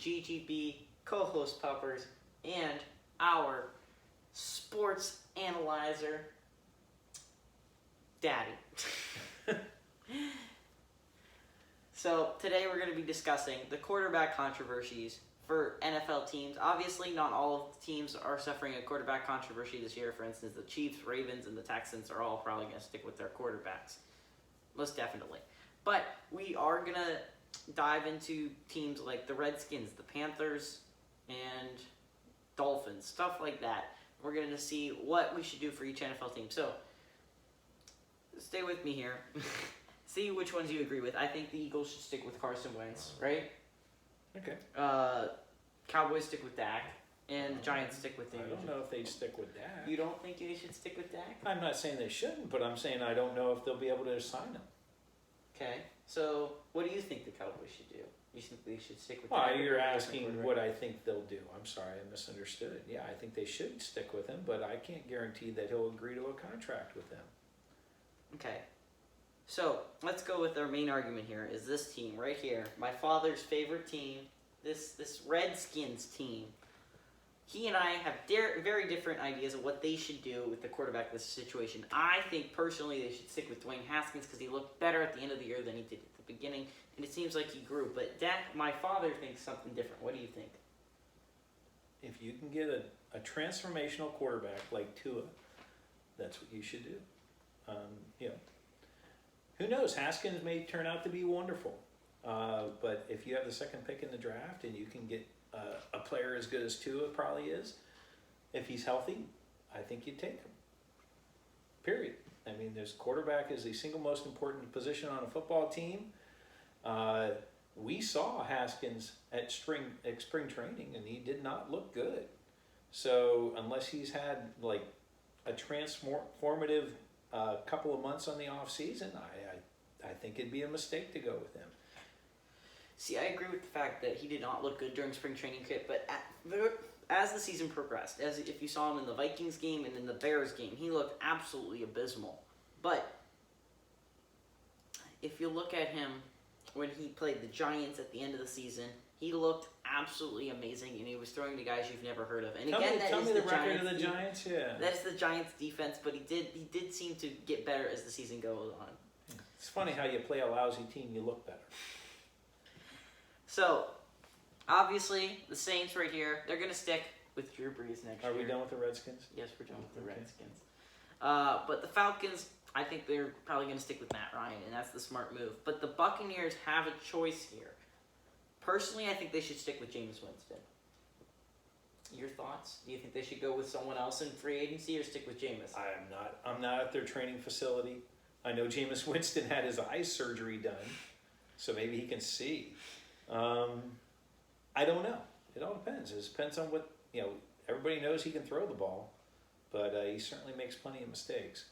GGB co-host puppers and our sports analyzer, Daddy. So today we're going to be discussing the quarterback controversies for NFL teams. Obviously, not all of the teams are suffering a quarterback controversy this year. For instance, the Chiefs, Ravens, and the Texans are all probably going to stick with their quarterbacks. Most definitely. But we are going to dive into teams like the Redskins, the Panthers, and Dolphins, stuff like that. We're going to see what we should do for each NFL team. So, stay with me here. See which ones you agree with. I think the Eagles should stick with Carson Wentz, right? Okay. Cowboys stick with Dak, and the Giants stick with Daniel. I don't know if they'd stick with Dak. You don't think they should stick with Dak? I'm not saying they shouldn't, but I'm saying I don't know if they'll be able to sign him. Okay. So, what do you think the Cowboys should do? You think they should stick with Well, Dak? you're asking what I think they'll do. I'm sorry, I misunderstood. Yeah, I think they should stick with him, but I can't guarantee that he'll agree to a contract with them. Okay. So, let's go with our main argument here, is this team right here. My father's favorite team, this Redskins team. He and I have very different ideas of what they should do with the quarterback in this situation. I think, personally, they should stick with Dwayne Haskins because he looked better at the end of the year than he did at the beginning, and it seems like he grew. But Dak, my father, thinks something different. What do you think? If you can get a transformational quarterback like Tua, that's what you should do. Who knows? Haskins may turn out to be wonderful. But if you have the second pick in the draft and you can get a player as good as Tua probably is, if he's healthy, I think you'd take him. Period. I mean, this quarterback is the single most important position on a football team. We saw Haskins at spring training, and he did not look good. So unless he's had like a transformative couple of months on the off season, I think it'd be a mistake to go with him. See, I agree with the fact that he did not look good during spring training camp, but as the season progressed, as if you saw him in the Vikings game and in the Bears game, he looked absolutely abysmal. But if you look at him when he played the Giants at the end of the season, he looked absolutely amazing, and he was throwing to guys you've never heard of. And Tell again, me the record of the Giants. Yeah, that's the Giants' defense, but he did seem to get better as the season goes on. It's funny how you play a lousy team, you look better. So, obviously, the Saints right here, they're going to stick with Drew Brees next year. Are we done with the Redskins? Yes, we're done with the Okay. Redskins. But the Falcons, I think they're probably going to stick with Matt Ryan, and that's the smart move. But the Buccaneers have a choice here. Personally, I think they should stick with Jameis Winston. Your thoughts? Do you think they should go with someone else in free agency or stick with Jameis? I'm not at their training facility. I know Jameis Winston had his eye surgery done, so maybe he can see. I don't know. It all depends. It depends on what, everybody knows he can throw the ball, but he certainly makes plenty of mistakes.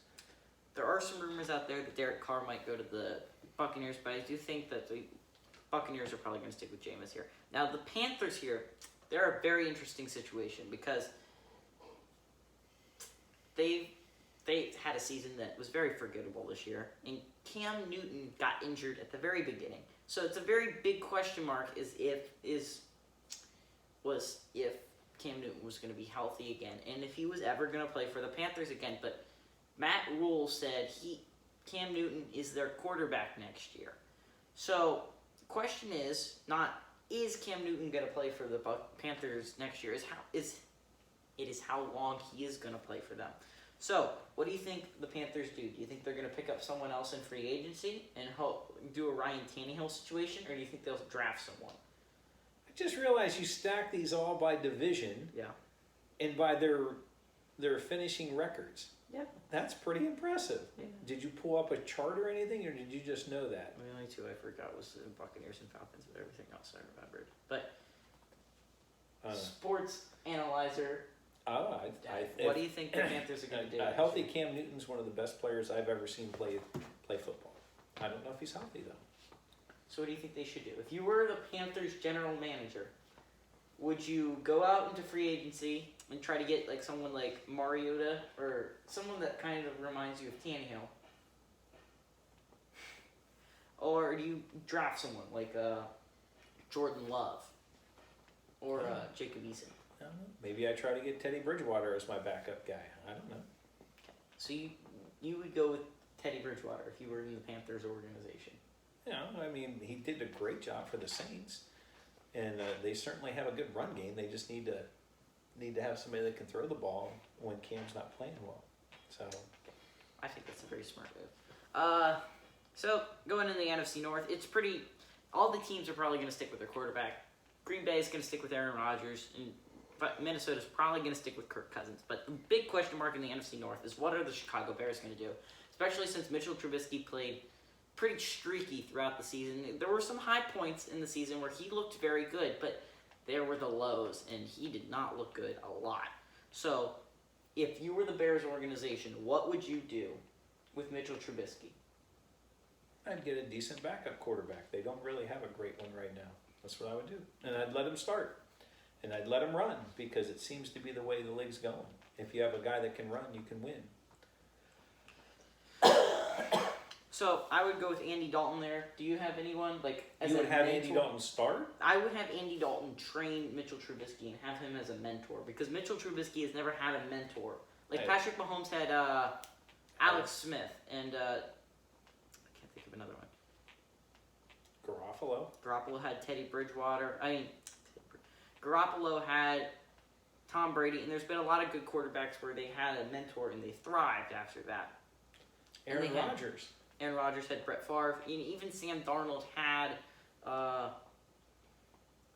There are some rumors out there that Derek Carr might go to the Buccaneers, but I do think that the Buccaneers are probably going to stick with Jameis here. Now, the Panthers here, they're a very interesting situation because they had a season that was very forgettable this year, and Cam Newton got injured at the very beginning. So it's a very big question mark if Cam Newton was going to be healthy again, and if he was ever going to play for the Panthers again. But Matt Rule said Cam Newton is their quarterback next year. So the question is not is Cam Newton going to play for the Panthers next year? It is how long he is going to play for them. So, what do you think the Panthers do? Do you think they're going to pick up someone else in free agency and do a Ryan Tannehill situation, or do you think they'll draft someone? I just realized you stack these all by division. Yeah. And by their finishing records. Yeah. That's pretty impressive. Yeah. Did you pull up a chart or anything, or did you just know that? The only two I forgot was the Buccaneers and Falcons, but everything else I remembered. But sports analyzer. What do you think the Panthers are going to do? A healthy Cam Newton's one of the best players I've ever seen play football. I don't know if he's healthy, though. So what do you think they should do? If you were the Panthers general manager, would you go out into free agency and try to get like someone like Mariota or someone that kind of reminds you of Tannehill? Or do you draft someone like Jordan Love? or Jacob Eason? I don't know. Maybe I try to get Teddy Bridgewater as my backup guy. I don't know. So you would go with Teddy Bridgewater if you were in the Panthers organization. You know, I mean, he did a great job for the Saints, and they certainly have a good run game. They just need to have somebody that can throw the ball when Cam's not playing well. So I think that's a very smart move. So going in the NFC North, it's pretty. All the teams are probably going to stick with their quarterback. Green Bay is going to stick with Aaron Rodgers, and Minnesota's probably going to stick with Kirk Cousins. But the big question mark in the NFC North is what are the Chicago Bears going to do? Especially since Mitchell Trubisky played pretty streaky throughout the season. There were some high points in the season where he looked very good, but there were the lows, and he did not look good a lot. So, if you were the Bears organization, what would you do with Mitchell Trubisky? I'd get a decent backup quarterback. They don't really have a great one right now. That's what I would do. And I'd let him start. And I'd let him run because it seems to be the way the league's going. If you have a guy that can run, you can win. So I would go with Andy Dalton there. Do you have anyone as you would a have mentor? Andy Dalton start? I would have Andy Dalton train Mitchell Trubisky and have him as a mentor because Mitchell Trubisky has never had a mentor. Like Hey. Patrick Mahomes had Alex Smith and I can't think of another one. Garoppolo had Teddy Bridgewater. Garoppolo had Tom Brady, and there's been a lot of good quarterbacks where they had a mentor and they thrived after that. Aaron Rodgers. Aaron Rodgers had Brett Favre, and even Sam Darnold had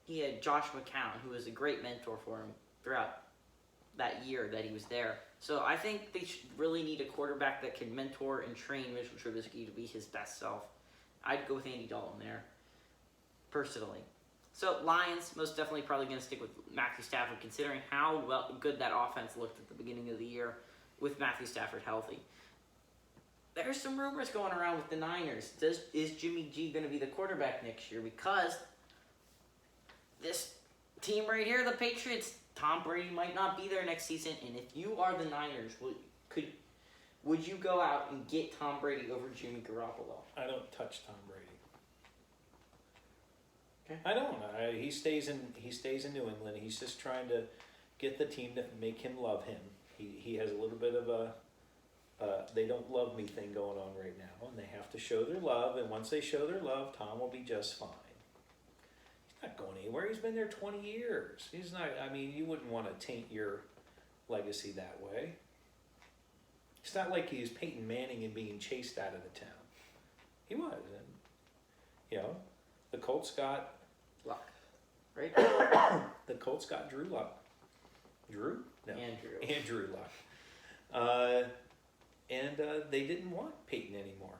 he had Josh McCown, who was a great mentor for him throughout that year that he was there. So I think they should really need a quarterback that can mentor and train Mitchell Trubisky to be his best self. I'd go with Andy Dalton there, personally. So Lions, most definitely probably going to stick with Matthew Stafford, considering how good that offense looked at the beginning of the year with Matthew Stafford healthy. There's some rumors going around with the Niners. Is Jimmy G going to be the quarterback next year? Because this team right here, the Patriots, Tom Brady might not be there next season. And if you are the Niners, would you go out and get Tom Brady over Jimmy Garoppolo? I don't touch Tom Brady. Okay. I don't. He stays in New England. He's just trying to get the team to make him love him. He has a little bit of a they don't love me thing going on right now, and they have to show their love. And once they show their love, Tom will be just fine. He's not going anywhere. He's been there 20 years. He's not. I mean, you wouldn't want to taint your legacy that way. It's not like he was Peyton Manning and being chased out of the town. He was, and the Colts got Luck, right? the Colts got Drew Luck. Drew? No. Andrew Luck. And they didn't want Peyton anymore.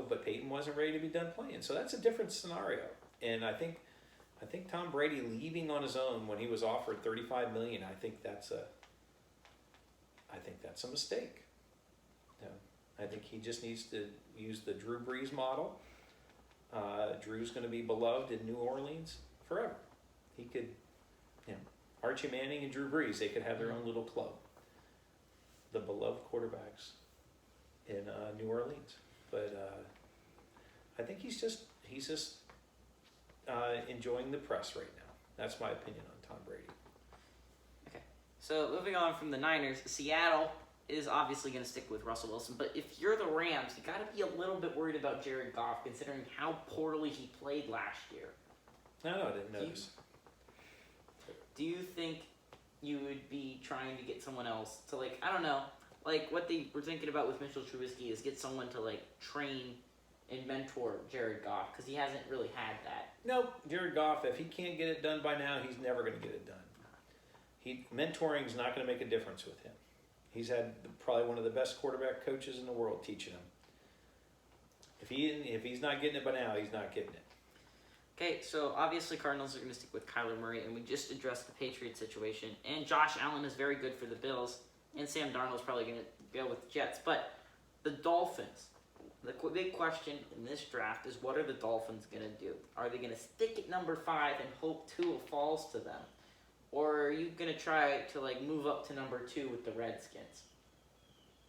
But Peyton wasn't ready to be done playing. So that's a different scenario. And I think Tom Brady leaving on his own when he was offered $35 million, I think that's a mistake. I think he just needs to use the Drew Brees model. Drew's going to be beloved in New Orleans forever. He could, Archie Manning and Drew Brees, they could have their own little club. The beloved quarterbacks in New Orleans. But I think he's just enjoying the press right now. That's my opinion on Tom Brady. Okay. So moving on from the Niners, Seattle is obviously going to stick with Russell Wilson. But if you're the Rams, you got to be a little bit worried about Jared Goff, considering how poorly he played last year. No, I didn't notice. Do you think you would be trying to get someone else to, I don't know, what they were thinking about with Mitchell Trubisky is get someone to, train and mentor Jared Goff, because he hasn't really had that. Nope. Jared Goff, if he can't get it done by now, he's never going to get it done. Mentoring is not going to make a difference with him. He's had probably one of the best quarterback coaches in the world teaching him. If he's not getting it by now, he's not getting it. Okay, so obviously Cardinals are going to stick with Kyler Murray, and we just addressed the Patriots situation. And Josh Allen is very good for the Bills, and Sam Darnold is probably going to go with the Jets. But the Dolphins, the big question in this draft is, what are the Dolphins going to do? Are they going to stick at number 5 and hope Tua falls to them? Or are you going to try to move up to number 2 with the Redskins?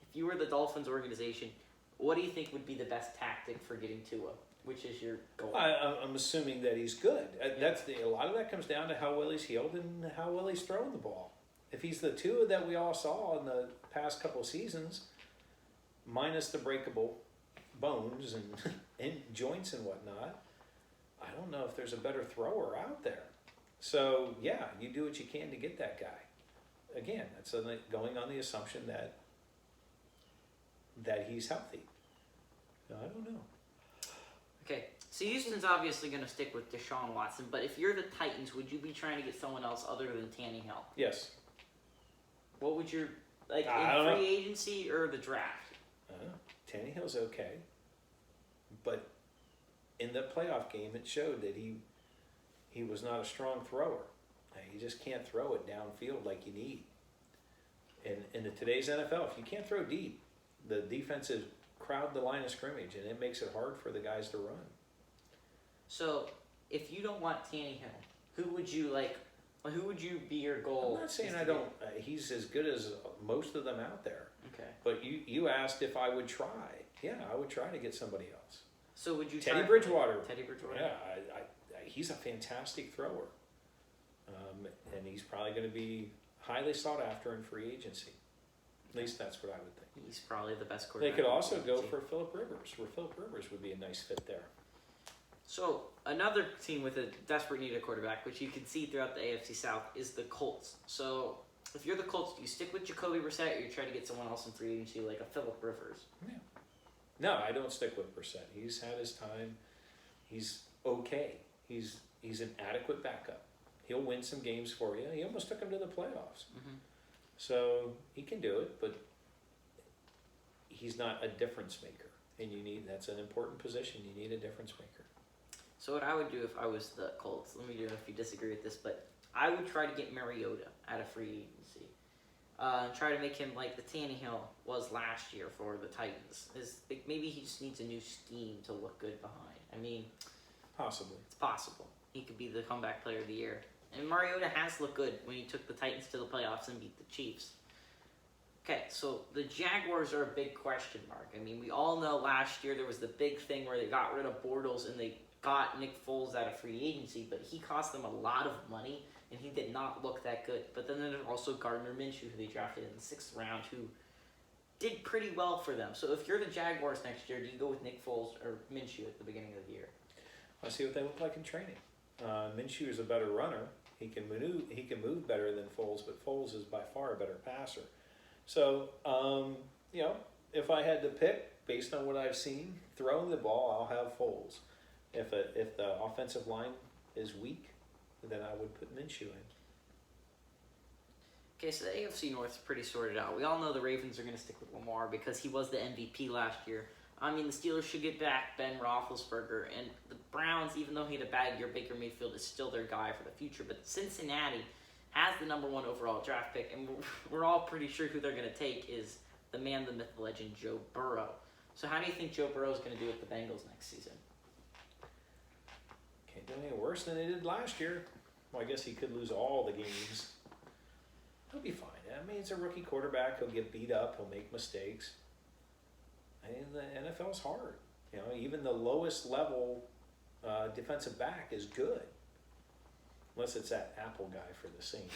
If you were the Dolphins organization, what do you think would be the best tactic for getting Tua? which is your goal? I'm assuming that he's good. A lot of that comes down to how well he's healed and how well he's throwing the ball. If he's the Tua that we all saw in the past couple of seasons, minus the breakable bones and joints and whatnot, I don't know if there's a better thrower out there. So yeah, you do what you can to get that guy. Again, that's going on the assumption that he's healthy. I don't know. Okay, so Houston's obviously going to stick with Deshaun Watson, but if you're the Titans, would you be trying to get someone else other than Tannehill? Yes. What would your, I in don't know. free agency or the draft? Tannehill's okay, but in the playoff game, it showed that he was not a strong thrower. You just can't throw it downfield like you need. In today's NFL, if you can't throw deep, the defenses crowd the line of scrimmage, and it makes it hard for the guys to run. So, if you don't want Tannehill, who would you be your goal? I'm not saying I don't. He's as good as most of them out there. Okay. But you asked if I would try. Yeah, I would try to get somebody else. So would you Teddy try Bridgewater. Teddy Bridgewater? Yeah, he's a fantastic thrower. And he's probably going to be highly sought after in free agency. At least that's what I would think. He's probably the best They quarterback. could in also free go agency. for Phillip Rivers, where Phillip Rivers would be a nice fit there. So another team with a desperate need of quarterback, which you can see throughout the AFC South, is the Colts. So if you're the Colts, do you stick with Jacoby Brissett, or you try to get someone else in free agency like a Phillip Rivers? Yeah. No, I don't stick with Brissett. He's had his time. He's okay. He's an adequate backup. He'll win some games for you. He almost took him to the playoffs. Mm-hmm. So he can do it, but he's not a difference maker. And that's an important position. You need a difference maker. So what I would do if I was the Colts, let me know if you disagree with this, but I would try to get Mariota out of free agency. Try to make him like the Tannehill was last year for the Titans. Maybe he just needs a new scheme to look good behind. I mean, Possibly. it's possible. He could be the comeback player of the year. And Mariota has looked good when he took the Titans to the playoffs and beat the Chiefs. Okay, so the Jaguars are a big question mark. I mean, we all know last year there was the big thing where they got rid of Bortles and they got Nick Foles out of free agency, but he cost them a lot of money, and he did not look that good. But then there's also Gardner Minshew, who they drafted in the 6th round, who did pretty well for them. So if you're the Jaguars next year, do you go with Nick Foles or Minshew at the beginning of the year? I see what they look like in training. Minshew is a better runner. He can move better than Foles, but Foles is by far a better passer. So, if I had to pick based on what I've seen, throwing the ball, I'll have Foles. If the offensive line is weak, then I would put Minshew in. Okay, so the AFC North is pretty sorted out. We all know the Ravens are going to stick with Lamar because he was the MVP last year. I mean, the Steelers should get back Ben Roethlisberger, and the Browns, even though he had a bad year, Baker Mayfield is still their guy for the future. But Cincinnati has the number 1 overall draft pick, and we're all pretty sure who they're going to take is the man, the myth, the legend, Joe Burrow. So how do you think Joe Burrow is going to do with the Bengals next season? Can't do any worse than they did last year. Well, I guess he could lose all the games. He'll be fine. I mean, he's a rookie quarterback. He'll get beat up. He'll make mistakes. I mean, the NFL's hard. Even the lowest level defensive back is good. Unless it's that Apple guy for the Saints.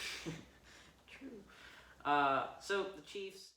True. So the Chiefs...